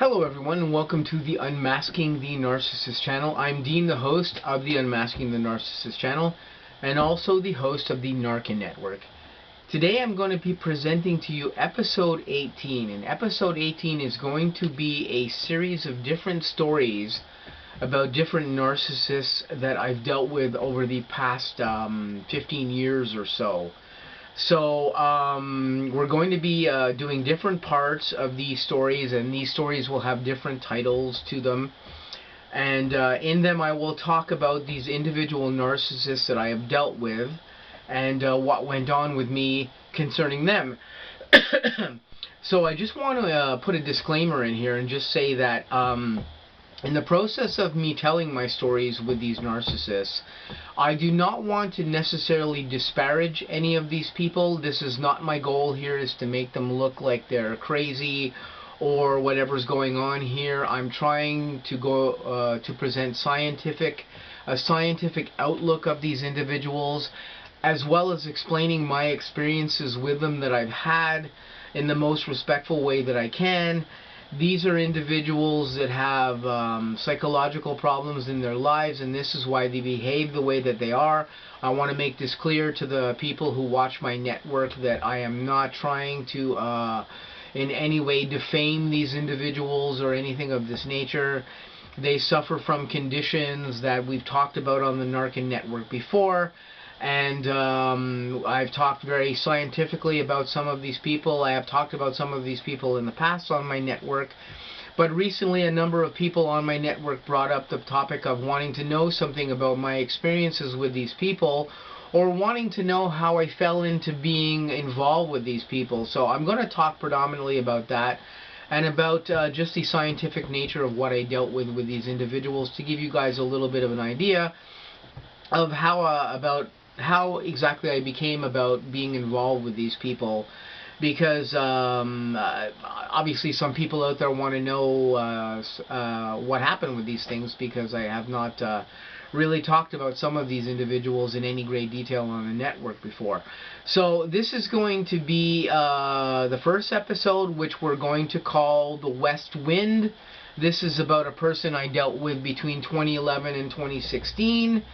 Hello everyone, and welcome to the Unmasking the Narcissist channel. I'm Dean, the host of the Unmasking the Narcissist channel, and also the host of the N.A.R.C.N network. Today I'm going to be presenting to you episode 18, and episode 18 is going to be a series of different stories about different narcissists that I've dealt with over the past 15 years or so. So we're going to be doing different parts of these stories, and these stories will have different titles to them. And in them I will talk about these individual narcissists that I have dealt with and what went on with me concerning them. So I just want to put a disclaimer in here and just say that in the process of me telling my stories with these narcissists, I do not want to necessarily disparage any of these people. This is not my goal here, is to make them look like they're crazy or whatever's going on here. I'm trying to go to present a scientific outlook of these individuals, as well as explaining my experiences with them that I've had in the most respectful way that I can. These are individuals that have psychological problems in their lives, and this is why they behave the way that they are. I want to make this clear to the people who watch my network that I am not trying to in any way defame these individuals or anything of this nature. They suffer from conditions that we've talked about on the N.A.R.C.N network before. And I've talked very scientifically about some of these people. I have talked about some of these people in the past on my network. But recently a number of people on my network brought up the topic of wanting to know something about my experiences with these people, or wanting to know how I fell into being involved with these people. So I'm going to talk predominantly about that, and about just the scientific nature of what I dealt with these individuals, to give you guys a little bit of an idea of how exactly I became about being involved with these people. Because obviously some people out there want to know what happened with these things, because I have not really talked about some of these individuals in any great detail on the network before. So this is going to be the first episode, which we're going to call The West Wind. This is about a person I dealt with between 2011 and 2016.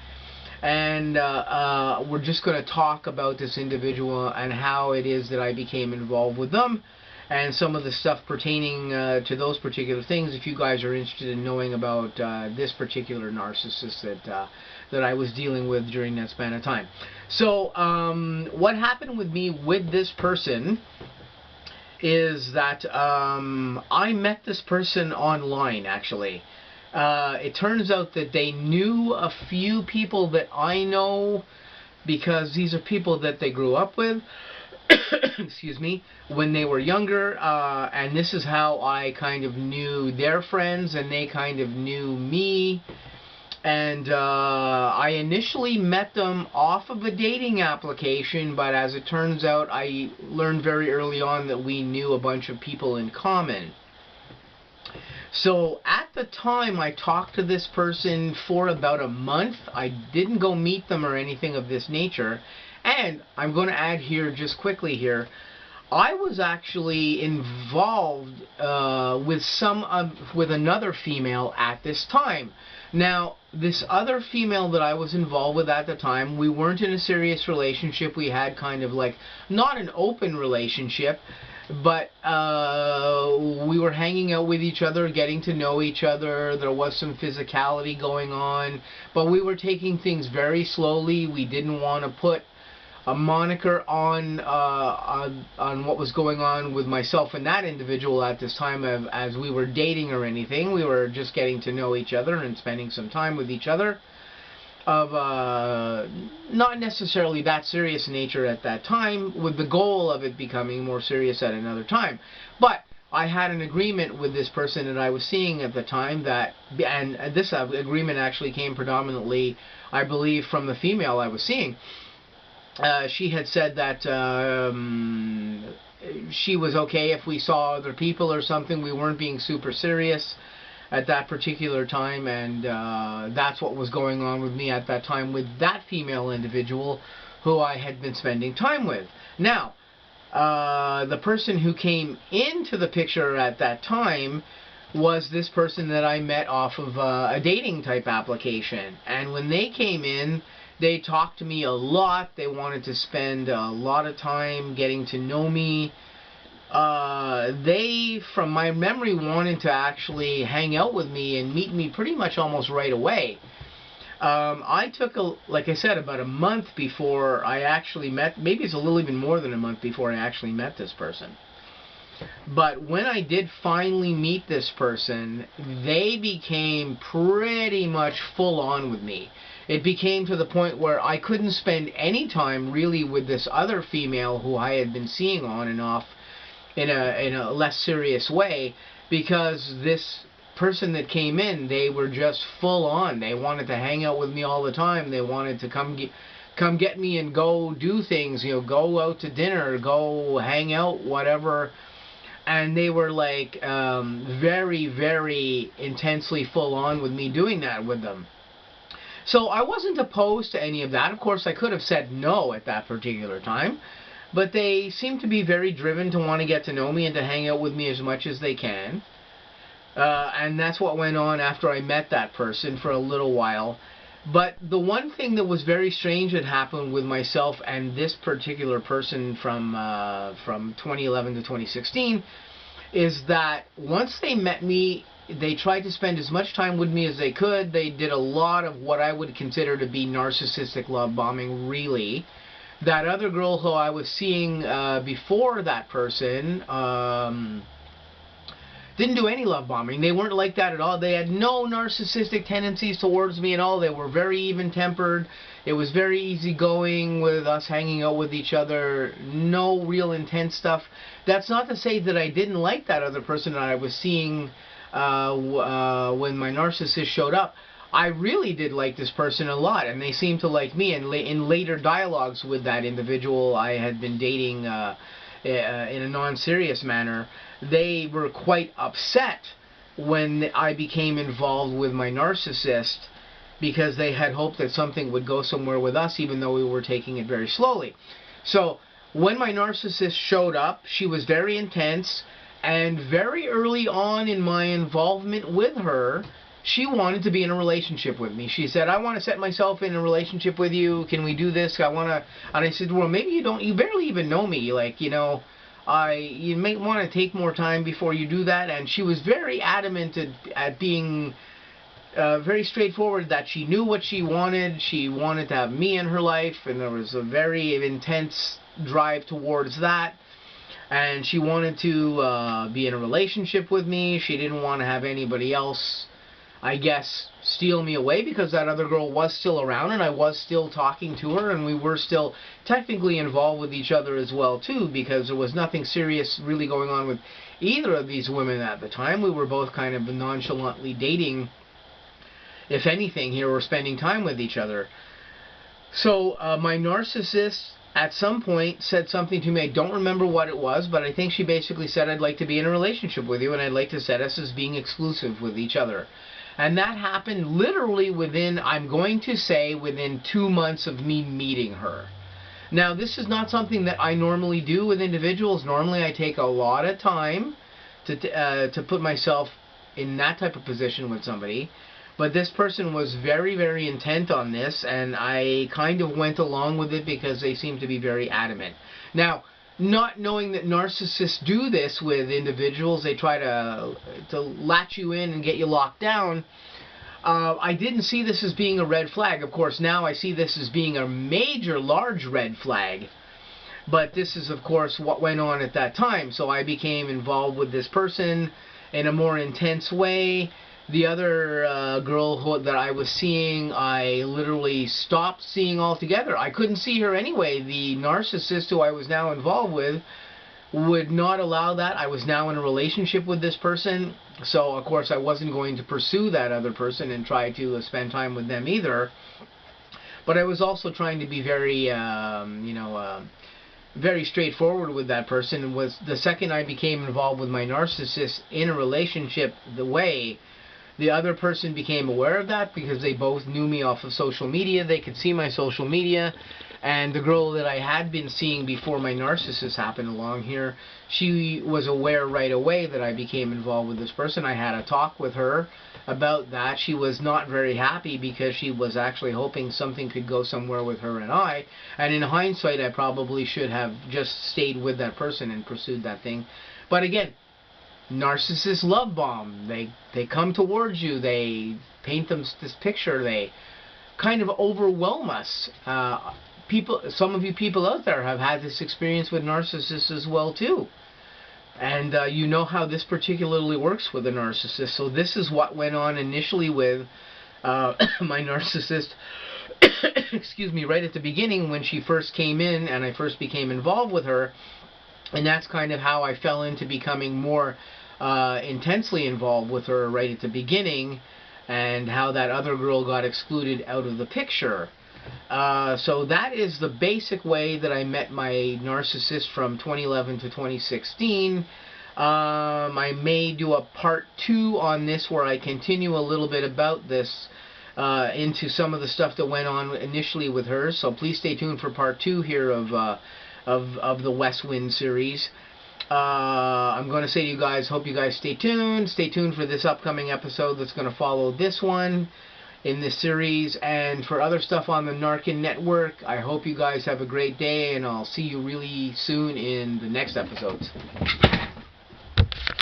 And we're just going to talk about this individual and how it is that I became involved with them, and some of the stuff pertaining to those particular things, if you guys are interested in knowing about this particular narcissist that I was dealing with during that span of time. So what happened with me with this person is that I met this person online, actually. It turns out that they knew a few people that I know, because these are people that they grew up with excuse me, when they were younger, and this is how I kind of knew their friends, and they kind of knew me. And I initially met them off of a dating application, but as it turns out, I learned very early on that we knew a bunch of people in common. So at the time, I talked to this person for about a month. I didn't go meet them or anything of this nature. And I'm going to add here just quickly here, I was actually involved with another female at this time. Now, this other female that I was involved with at the time, we weren't in a serious relationship. We had kind of like, not an open relationship, but we were hanging out with each other, getting to know each other. There was some physicality going on, but we were taking things very slowly. We didn't want to put a moniker on what was going on with myself and that individual at this time, as we were dating or anything. We were just getting to know each other and spending some time with each other, of not necessarily that serious nature at that time, with the goal of it becoming more serious at another time. But I had an agreement with this person that I was seeing at the time, and this agreement actually came predominantly, I believe, from the female I was seeing. She had said that she was okay if we saw other people or something. We weren't being super serious at that particular time, and that's what was going on with me at that time with that female individual who I had been spending time with. Now, the person who came into the picture at that time was this person that I met off of a dating type application. And when they came in, they talked to me a lot. They wanted to spend a lot of time getting to know me. They, from my memory, wanted to actually hang out with me and meet me pretty much almost right away. I took, like I said, about a month before I actually met, maybe it's a little even more than a month before I actually met this person. But when I did finally meet this person, they became pretty much full on with me. It became to the point where I couldn't spend any time really with this other female who I had been seeing on and off in a less serious way, because this person that came in, they were just full on. They wanted to hang out with me all the time. They wanted to come get me and go do things, you know, go out to dinner, go hang out, whatever. And they were like very, very intensely full on with me doing that with them. So I wasn't opposed to any of that. Of course, I could have said no at that particular time, but they seemed to be very driven to want to get to know me and to hang out with me as much as they can. And that's what went on after I met that person for a little while. But the one thing that was very strange that happened with myself and this particular person from 2011 to 2016 is that once they met me, they tried to spend as much time with me as they could. They did a lot of what I would consider to be narcissistic love bombing, really. That other girl who I was seeing before that person didn't do any love bombing. They weren't like that at all. They had no narcissistic tendencies towards me at all. They were very even-tempered. It was very easygoing with us hanging out with each other. No real intense stuff. That's not to say that I didn't like that other person that I was seeing when my narcissist showed up. I really did like this person a lot, and they seemed to like me. And in later dialogues with that individual I had been dating in a non-serious manner, they were quite upset when I became involved with my narcissist, because they had hoped that something would go somewhere with us, even though we were taking it very slowly. So when my narcissist showed up, she was very intense, and very early on in my involvement with her, she wanted to be in a relationship with me. She said, I want to set myself in a relationship with you. Can we do this? I want to. And I said, well, maybe you barely even know me. Like, you know, you may want to take more time before you do that. And she was very adamant at being very straightforward, that she knew what she wanted. She wanted to have me in her life, and there was a very intense drive towards that. And she wanted to be in a relationship with me. She didn't want to have anybody else, I guess, steal me away, because that other girl was still around and I was still talking to her, and we were still technically involved with each other as well too, because there was nothing serious really going on with either of these women at the time. We were both kind of nonchalantly dating, if anything, here, or spending time with each other. So my narcissist at some point said something to me. I don't remember what it was, but I think she basically said, I'd like to be in a relationship with you, and I'd like to set us as being exclusive with each other. And that happened literally within, I'm going to say, within 2 months of me meeting her. Now, this is not something that I normally do with individuals. Normally, I take a lot of time to put myself in that type of position with somebody. But this person was very, very intent on this, and I kind of went along with it because they seemed to be very adamant. Now, not knowing that narcissists do this with individuals, they try to latch you in and get you locked down. I didn't see this as being a red flag. Of course, now I see this as being a major, large red flag. But this is, of course, what went on at that time. So I became involved with this person in a more intense way. The other girl that I was seeing, I literally stopped seeing altogether. I couldn't see her anyway. The narcissist who I was now involved with would not allow that. I was now in a relationship with this person, so of course I wasn't going to pursue that other person and try to spend time with them either. But I was also trying to be very, very straightforward with that person. Was the second I became involved with my narcissist in a relationship, The other person became aware of that because they both knew me off of social media. They could see my social media. And the girl that I had been seeing before my narcissist happened along here, she was aware right away that I became involved with this person. I had a talk with her about that. She was not very happy because she was actually hoping something could go somewhere with her and I. And in hindsight, I probably should have just stayed with that person and pursued that thing. But again, narcissists love bomb. They come towards you. They paint them this picture. They kind of overwhelm us. Some of you people out there have had this experience with narcissists as well too, and you know how this particularly works with a narcissist. So this is what went on initially with my narcissist. Excuse me, right at the beginning when she first came in and I first became involved with her, and that's kind of how I fell into becoming more intensely involved with her right at the beginning, and how that other girl got excluded out of the picture. So that is the basic way that I met my narcissist from 2011 to 2016. I may do a part 2 on this where I continue a little bit about this into some of the stuff that went on initially with her. So please stay tuned for part 2 here of the West Wind series. I'm going to say to you guys, hope you guys stay tuned. Stay tuned for this upcoming episode that's going to follow this one in this series, and for other stuff on the N.A.R.C.N network. I hope you guys have a great day, and I'll see you really soon in the next episodes.